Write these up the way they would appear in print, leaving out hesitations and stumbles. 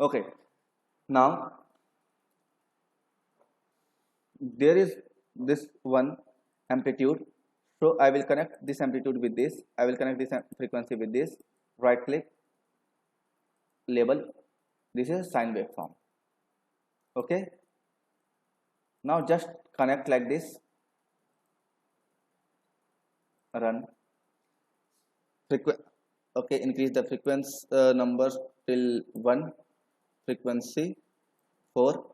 Okay, now there is this one amplitude, so I will connect this amplitude with this, I will connect this frequency with this, right click, label, this is a sine waveform. Okay, now just connect like this, run, okay, increase the frequency numbers till 1, frequency 4,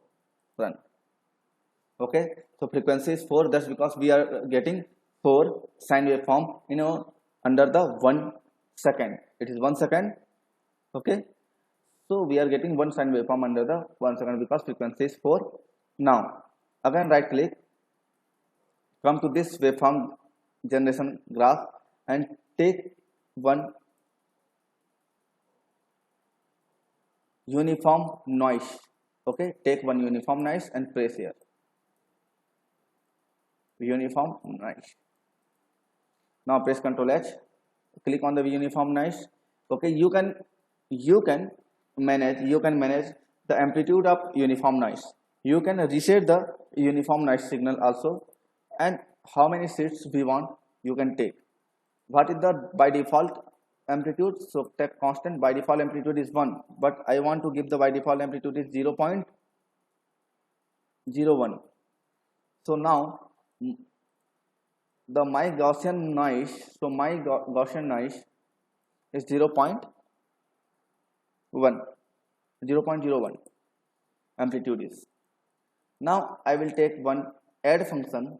run. Okay, so frequency is 4, that's because we are getting 4 sine waveform under the 1 second, it is 1 second. Okay, so we are getting one sine waveform under the 1 second because frequency is 4. Now again right click, come to this waveform generation graph and take one uniform noise. Okay, take one uniform noise and press here, uniform noise. Now press Ctrl H, click on the uniform noise. Okay, you can manage the amplitude of uniform noise, you can reset the uniform noise signal also, and how many shifts we want you can take. What is the by default amplitude? So take constant, by default amplitude is 1, but I want to give the by default amplitude is 0.01. So now the my Gaussian noise, so my Gaussian noise is 0.1 amplitude is. Now I will take one add function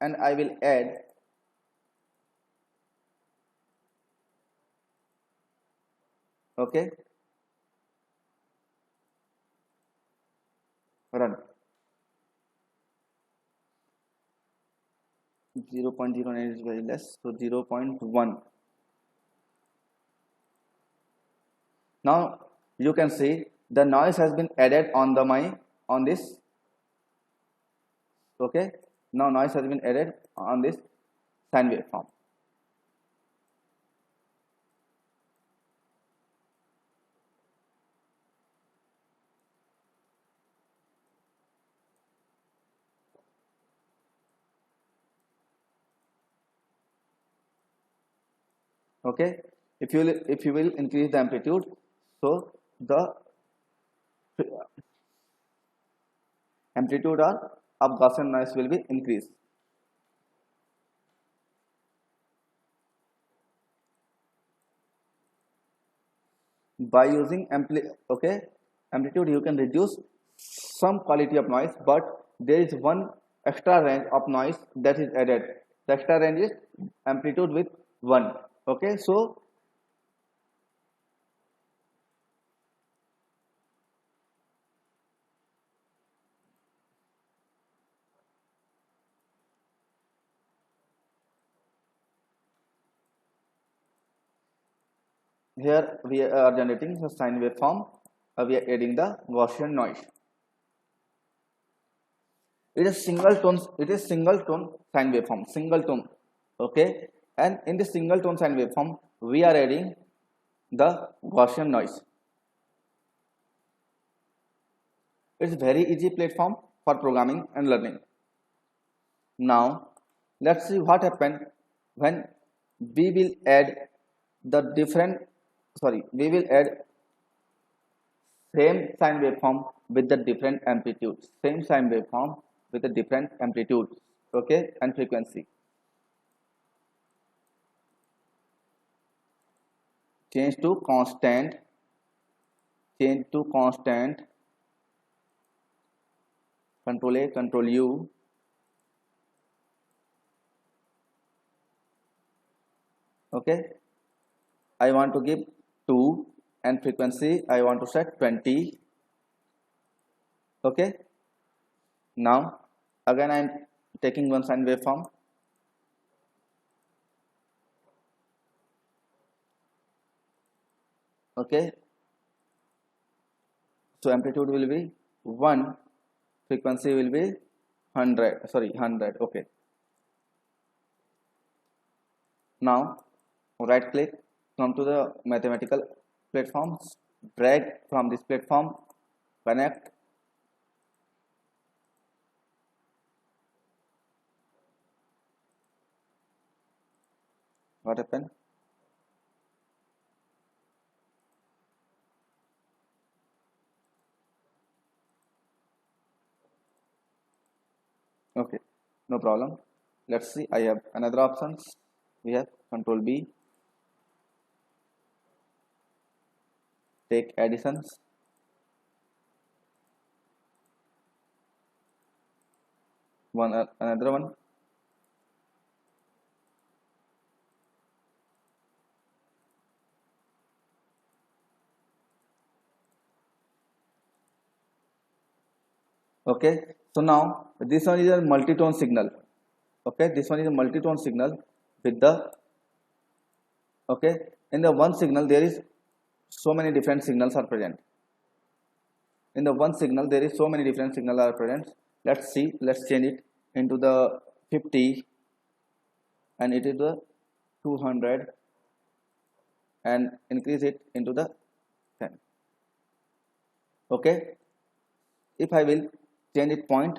and I will add okay, run. 0.09 is very less, so 0.1. Now you can see the noise has been added on the on this. Okay, now noise has been added on this sine waveform. Okay, if you will increase the amplitude, so the amplitude of Gaussian noise will be increased. By using amplitude, you can reduce some quality of noise, but there is one extra range of noise that is added. The extra range is amplitude with 1. Okay, so here we are generating the sine waveform. We are adding the Gaussian noise. It is single tone. It is single tone sine waveform. Single tone. Okay, and in the single tone sine waveform, we are adding the Gaussian noise. It's very easy platform for programming and learning. Now let's see what happened when we will add the different. Sorry, we will add same sine waveform with the different amplitudes. Same sine waveform with the different amplitudes. Okay, and frequency. Change to constant. Change to constant. Control A, Control U. Okay, I want to give 2 and frequency I want to set 20. Okay, now again I am taking one sine waveform. Okay, so amplitude will be 1, frequency will be 100. Okay, now right click, come to the mathematical platforms, drag from this platform, connect. What happened? Okay, no problem. Let's see. I have another options. We have Control B, take additions. Another one. Okay, so now this one is a multi-tone signal. Okay, this one is a multi-tone signal with the, okay, in the one signal there is so many different signals are present. In the one signal there is so many different signals are present. Let's see, let's change it into the 50 and it is the 200 and increase it into the 10. Okay, if I will change it 0.5,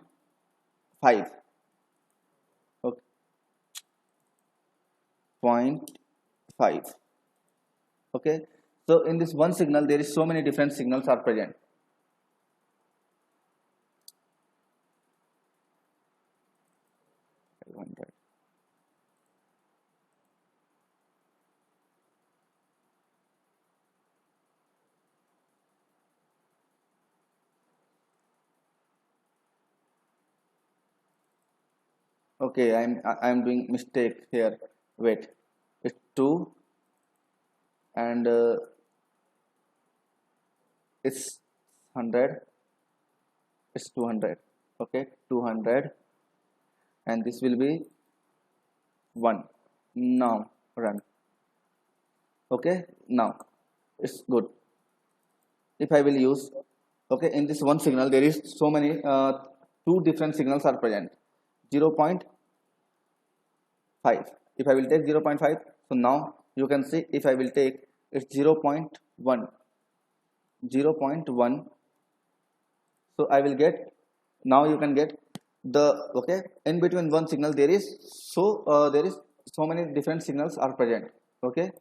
okay, 0.5. Okay, so in this one signal there is so many different signals are present. Okay, I'm doing mistake here. Wait, it's 2 and it's 100. It's 200. Okay, 200 and this will be 1. Now run. Okay, now it's good. If I will use, okay, in this one signal there is so many two different signals are present. 0.5. If I will take 0.5, so now you can see if I will take it's 0.1, 0.1, so I will get, now you can get the, okay, in between one signal there is there is so many different signals are present. Okay,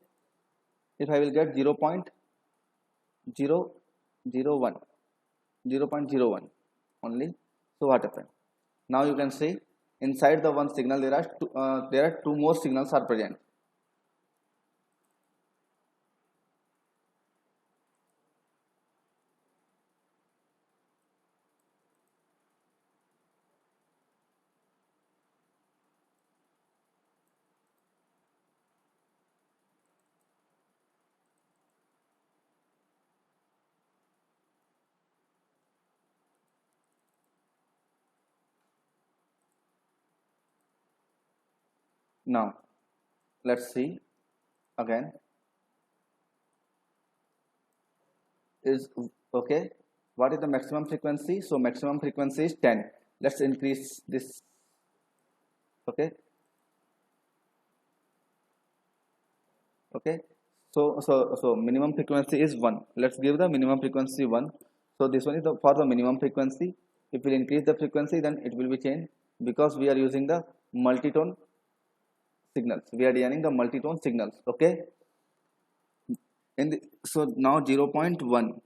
if I will get 0.001, 0.01 only, so what happened? Now you can see inside the one signal there are two more signals are present. Now let's see again is, okay, what is the maximum frequency? So maximum frequency is 10. Let's increase this. Okay, okay, so minimum frequency is 1. Let's give the minimum frequency 1. So this one is the for the minimum frequency. If we increase the frequency then it will be changed, because we are using the multi-tone signals, we are designing the multi-tone signals. Okay, so now 0.1,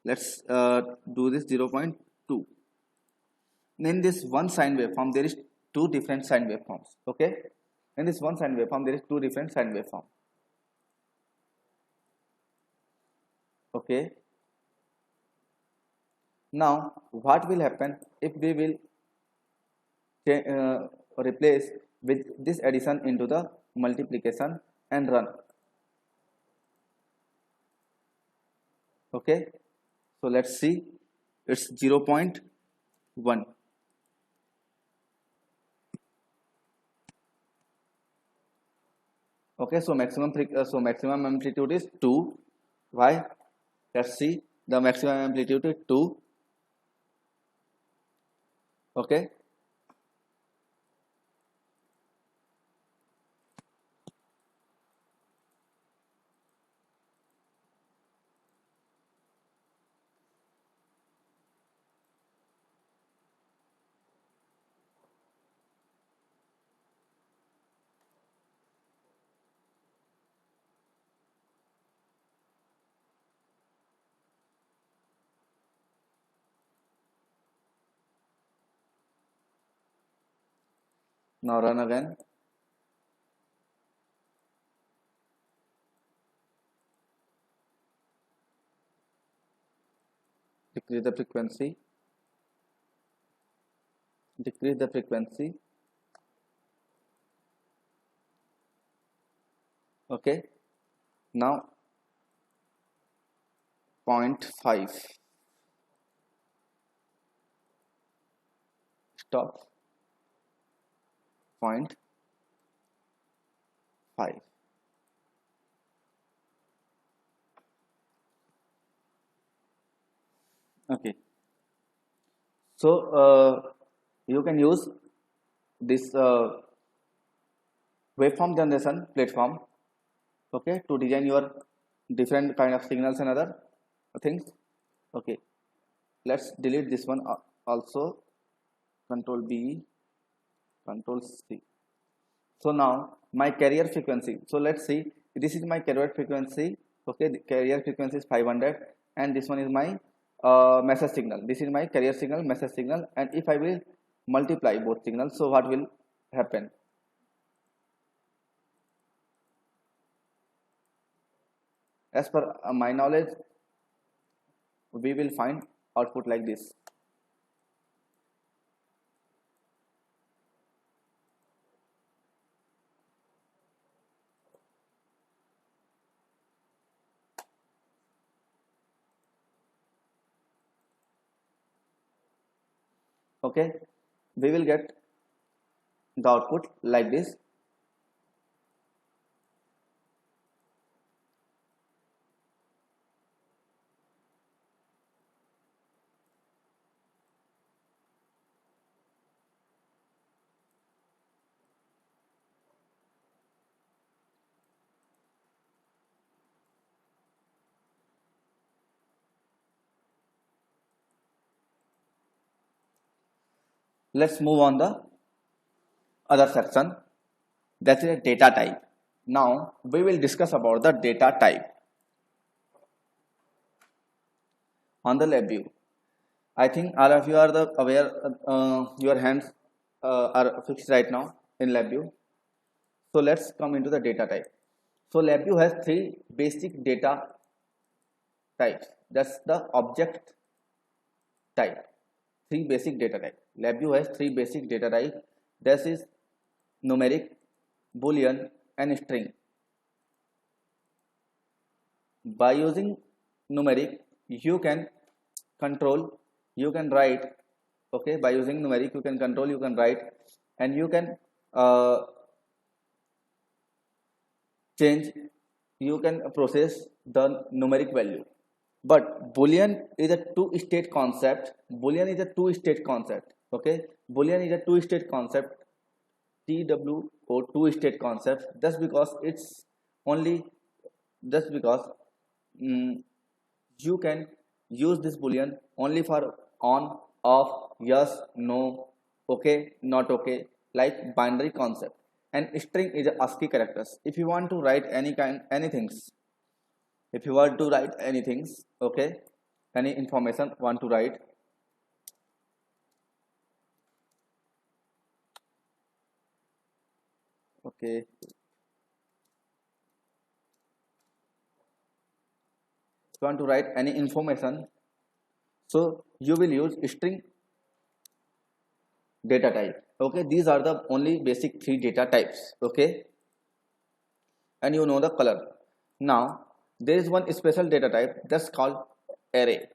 let's do this 0.2. In this one sine waveform there is two different sine waveforms. Okay, in this one sine waveform there is two different sine waveform. Okay, now what will happen if we will replace with this addition into the multiplication and run? Okay, so let's see, it's 0.1. Okay, so maximum amplitude is 2. Why? Let's see, the maximum amplitude is 2. Okay, Now run again. Decrease the frequency. Decrease the frequency. Okay. Now 0.5. Stop. 0.5. Okay. So you can use this waveform generation platform, okay, to design your different kind of signals and other things. Okay, let's delete this one also. Control B, Control C. So now my carrier frequency. So let's see. This is my carrier frequency. Okay, the carrier frequency is 500, and this one is my message signal. This is my carrier signal, message signal, and if I will multiply both signals, so what will happen? As per my knowledge, we will find output like this. Okay, we will get the output like this. Let's move on the other section, that is a data type. Now we will discuss about the data type on the LabVIEW. I think all of you are the aware, your hands are fixed right now in LabVIEW. So let's come into the data type. So LabVIEW has three basic data types. That's the object type. Three basic data type. LabVIEW has three basic data type. This is numeric, boolean, and string. By using numeric, you can control, you can write. Okay, by using numeric, you can control, you can write, and you can change, you can process the numeric value. But boolean is a two-state concept. Boolean is a two-state concept. Okay, boolean is a two-state concept. TWO, two-state concept. Just because it's only, just because you can use this boolean only for on, off, yes, no, okay, not okay, like binary concept. And string is ASCII characters. If you want to write anything, if you want to write anything, okay, any information want to write, okay, if you want to write any information, so you will use string data type. Okay, these are the only basic three data types. Okay, and you know the color. Now there is one special data type that's called array.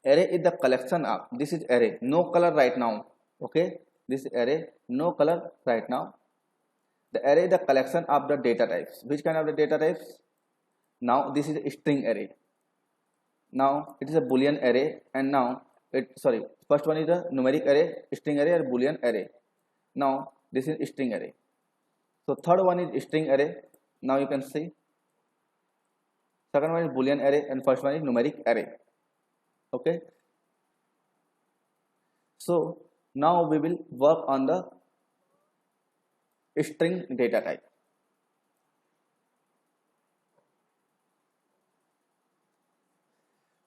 Array is the collection of, this is array, no color right now. Okay, this array, no color right now. The array is the collection of the data types. Which kind of the data types? Now this is a string array. Now it is a boolean array, and now first one is a numeric array, string array, or boolean array. Now this is string array. So third one is string array. Now you can see second one is boolean array, and first one is numeric array. Okay, so now we will work on the string data type.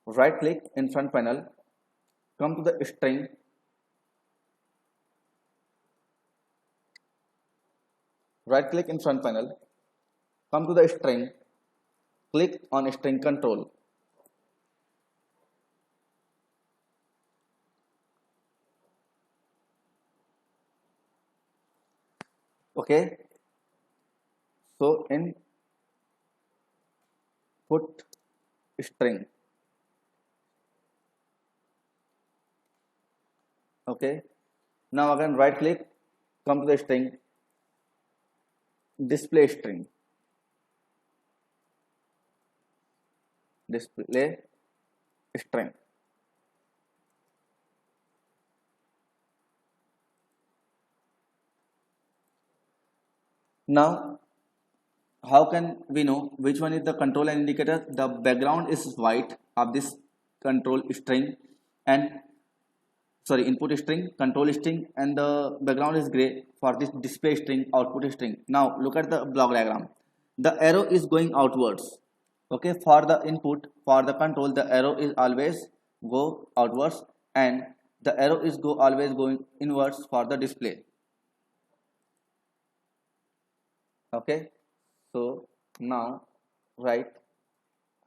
Right click in front panel, come to the string, right click in front panel, come to the string, click on string control. Okay, so in put string. Okay, now again right click, come to the string, display string, display string. Now how can we know which one is the control and indicator? The background is white of this control string and input string, control string, and the background is gray for this display string, output string. Now look at the block diagram. The arrow is going outwards. Okay, for the input, for the control, the arrow is always go outwards, and the arrow is always going inwards for the display. Okay, so now write,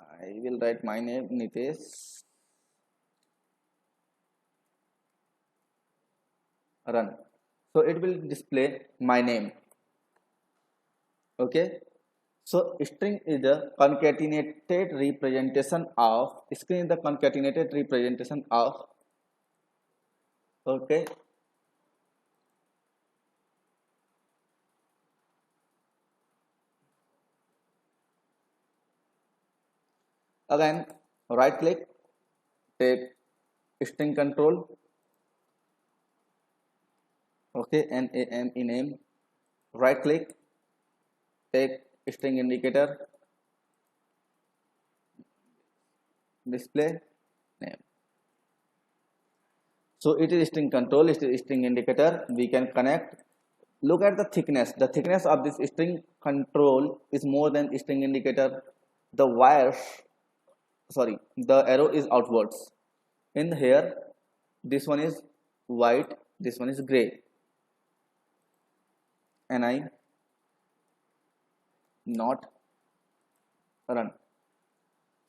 I will write my name Nitesh, run. So it will display my name. Okay, so string is the concatenated representation of, string is the concatenated representation of, okay, again right click, take string control, okay, NAME name, right click, take string indicator, display name. So it is string control, it is string indicator. We can connect. Look at the thickness. The thickness of this string control is more than string indicator. The wires, the arrow is outwards. In here, this one is white, this one is gray. And I not run.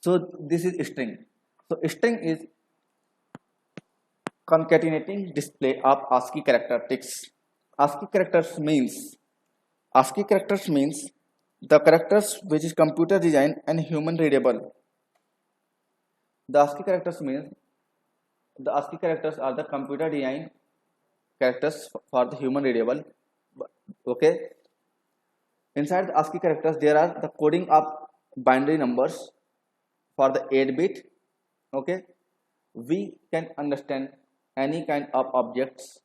So this is string. So string is concatenating display of ASCII character text. ASCII characters means the characters which is computer designed and human readable. The ASCII characters means the ASCII characters are the computer designed characters for the human readable. Okay. Inside the ASCII characters, there are the coding of binary numbers for the 8-bit. Okay. We can understand any kind of objects.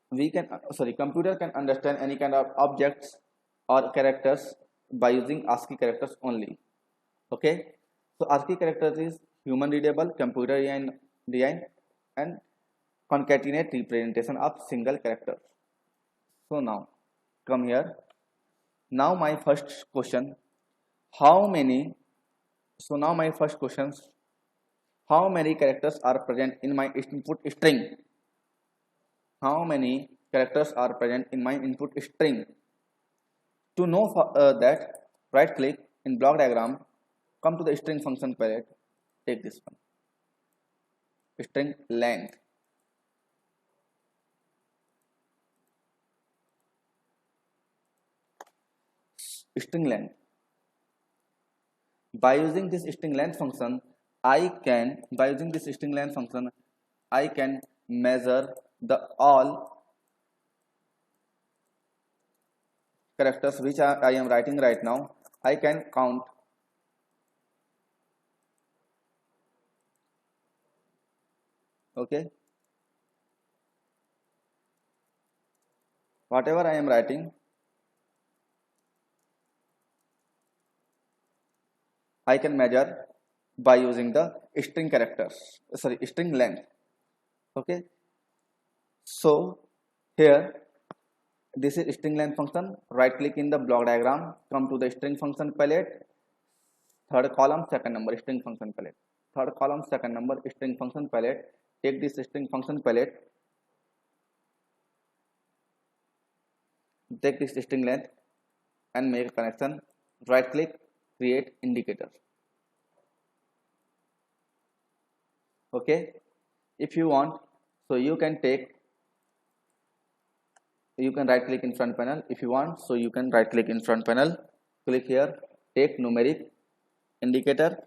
Computer can understand any kind of objects or characters by using ASCII characters only. Okay. So ASCII characters is human readable, computer designed, and concatenate representation of single character. So now come here. Now my first question, how many characters are present in my input string? How many characters are present in my input string? To know that, right click in block diagram, come to the string function palette, take this one, string length. String length. By using this string length function, I can measure the all characters which I am writing right now. I can count okay, whatever I am writing, I can measure by using the string string length. Okay, so here this is string length function. Right click in the block diagram, come to the string function palette, third column second number string function palette, third column second number string function palette. Take this string function palette, take this string length, and make a connection. Right click, create indicator. Okay, if you want, so you can right click in front panel if you want. So you can right click in front panel, click here, take numeric indicator,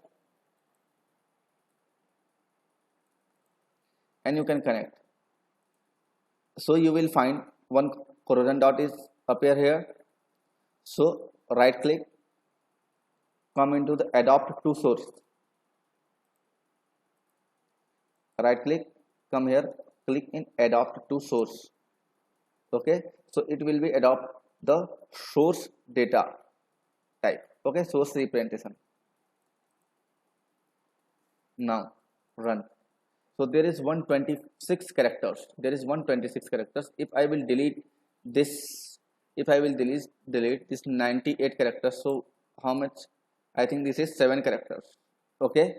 and you can connect. So you will find one corrosion dot is appear here. So right click, come into the adopt to source, right click, come here, click in adopt to source. Okay, so it will be adopt the source data type. Okay, source representation. Now run. So there is 126 characters. There is 126 characters. If I will delete this, if I will delete this 98 characters, so how much? I think this is 7 characters. Okay.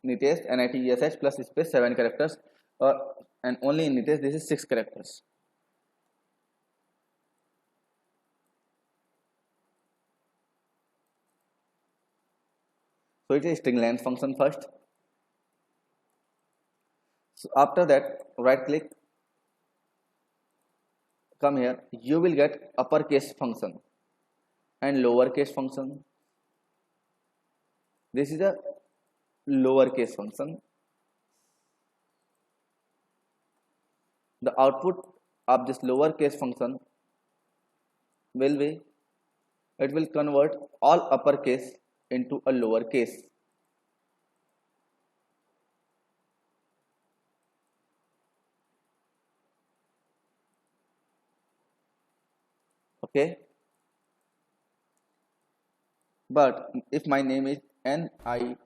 Nitesh NITESH plus space 7 characters, and only in Nitesh this is 6 characters. So it is string length function first. So after that, right click, come here, you will get uppercase function and lowercase function. This is a lowercase function. The output of this lowercase function will be, it will convert all uppercase into a lowercase. Okay, but if my name is NITESH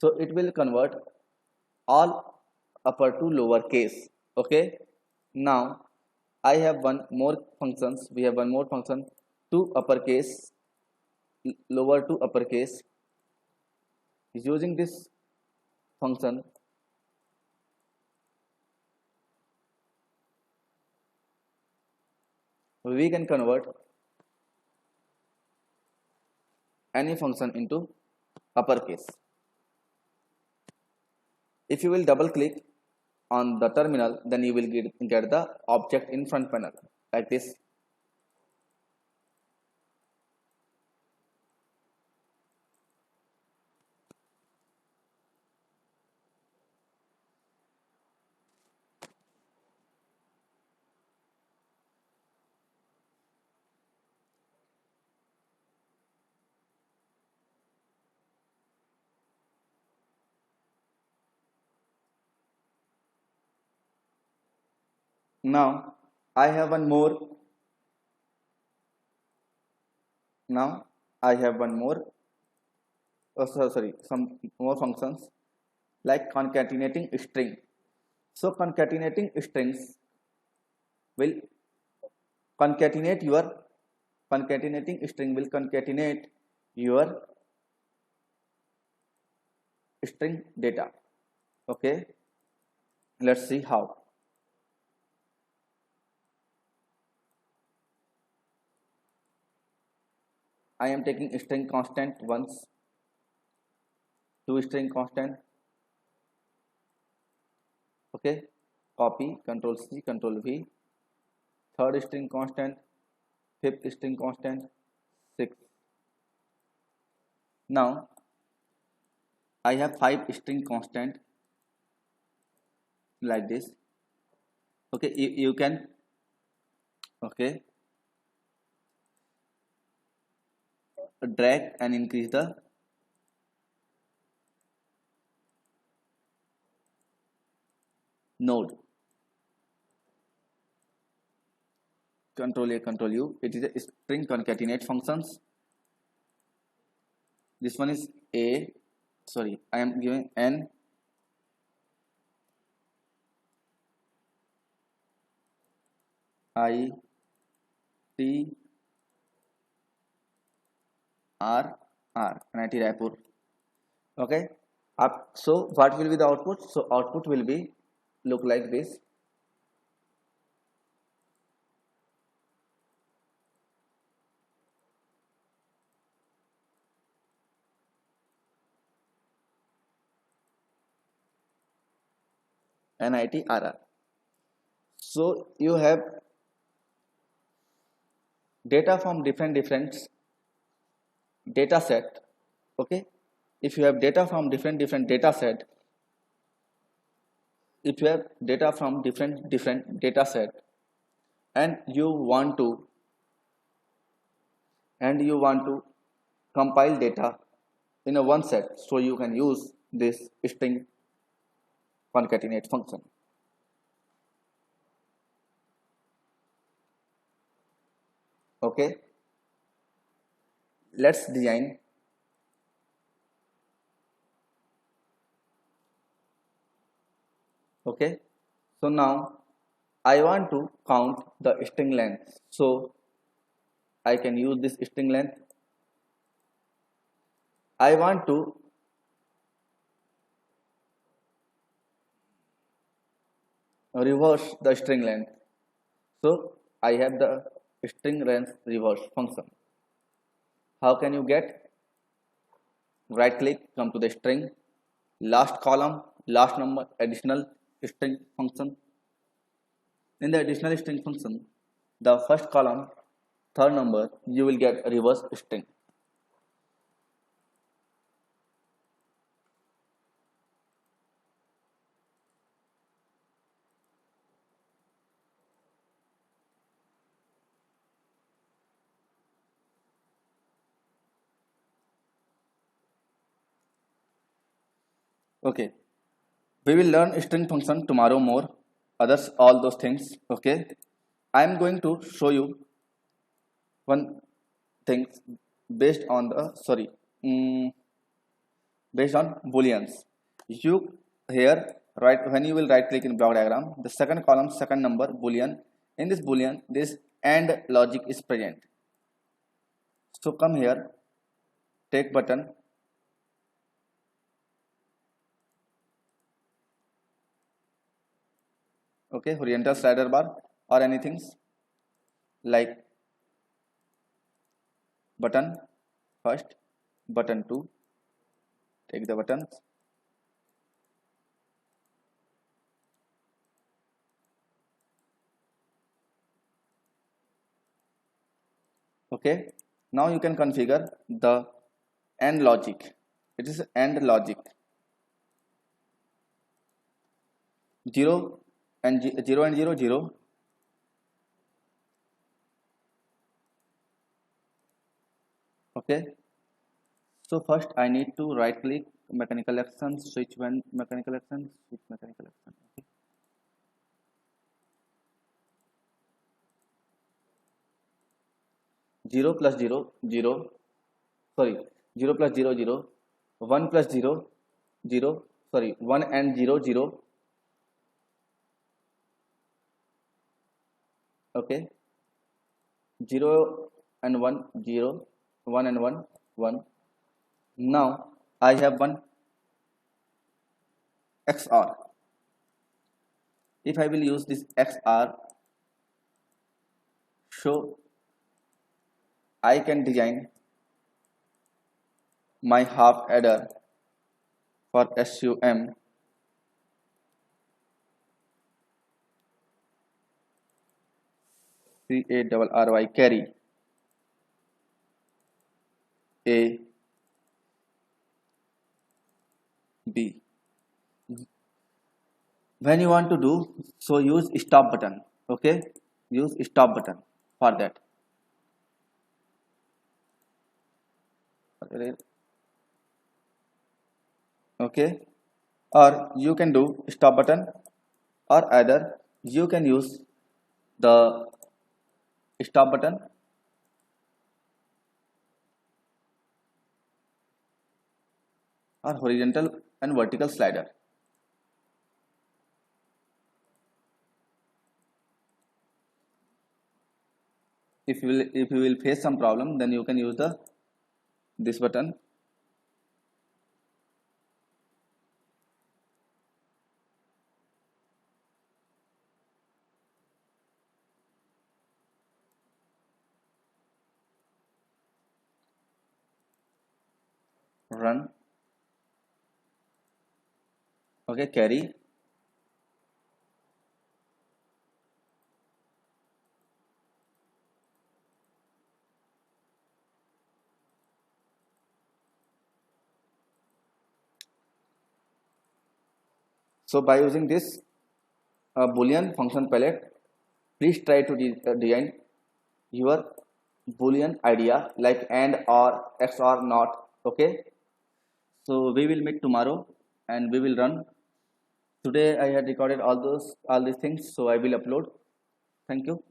so it will convert all upper to lower case. Okay, now I have one more functions. We have one more function to uppercase, lower to uppercase. Using this function, we can convert any function into uppercase. If you will double click on the terminal, then you will get the object in front panel like this. Now I have one more. Now I have one more. Sorry, some more functions like concatenating string. So concatenating strings will concatenate your concatenating string will concatenate your string data. Okay, let's see how. I am taking string constant once, two string constant. Okay, copy, control C, control V, third string constant, fifth string constant, sixth. Now I have 5 string constant like this. Okay, you can, okay, drag and increase the node. Control A, control U. It is a string concatenate functions. This one is A. Sorry, I am giving N. I T R R NIT Raipur. Okay, up. So what will be the output? So output will be look like this. NITRR. So you have data from different data set. Okay, if you have data from different data set, if you have data from different data set, and you want to compile data in a one set, so you can use this string concatenate function. Okay, let's design. Okay, so now I want to count the string length, so I can use this string length. I want to reverse the string length, so I have the string length reverse function. How can you get? Right click, come to the string, last column, last number, additional string function. In the additional string function, the first column, third number, you will get a reverse string. Okay, we will learn string function tomorrow more, others all those things. Okay, I am going to show you one thing based on the based on booleans. You here right, when you will right click in block diagram, the second column, second number, boolean. In this boolean, this AND logic is present. So come here, take button, okay, horizontal slider bar or anything like button first, button 2, take the buttons. Okay, now you can configure the AND logic. It is AND logic. 0 and 0 and 0 0. Okay, so first I need to right click, mechanical action, switch one mechanical action, switch mechanical action. Okay. 0 plus 0 0, sorry, 0 plus 0 0, 1 plus 0 0, sorry, 1 and 0 0. Okay, 0 and 1 0, 1 and 1 1. Now I have one XOR. If I will use this XOR, so I can design my half adder for SUM CARRY carry A B. When you want to do, so use stop button. Okay, use stop button for that. Okay, or you can do stop button, or either you can use the stop button or horizontal and vertical slider. If you will face some problem, then you can use the this button. run, okay, carry. So by using this boolean function palette, please try to design your boolean idea like and or x or not. Okay, so we will meet tomorrow and we will run. Today I had recorded all these things, so I will upload. Thank you.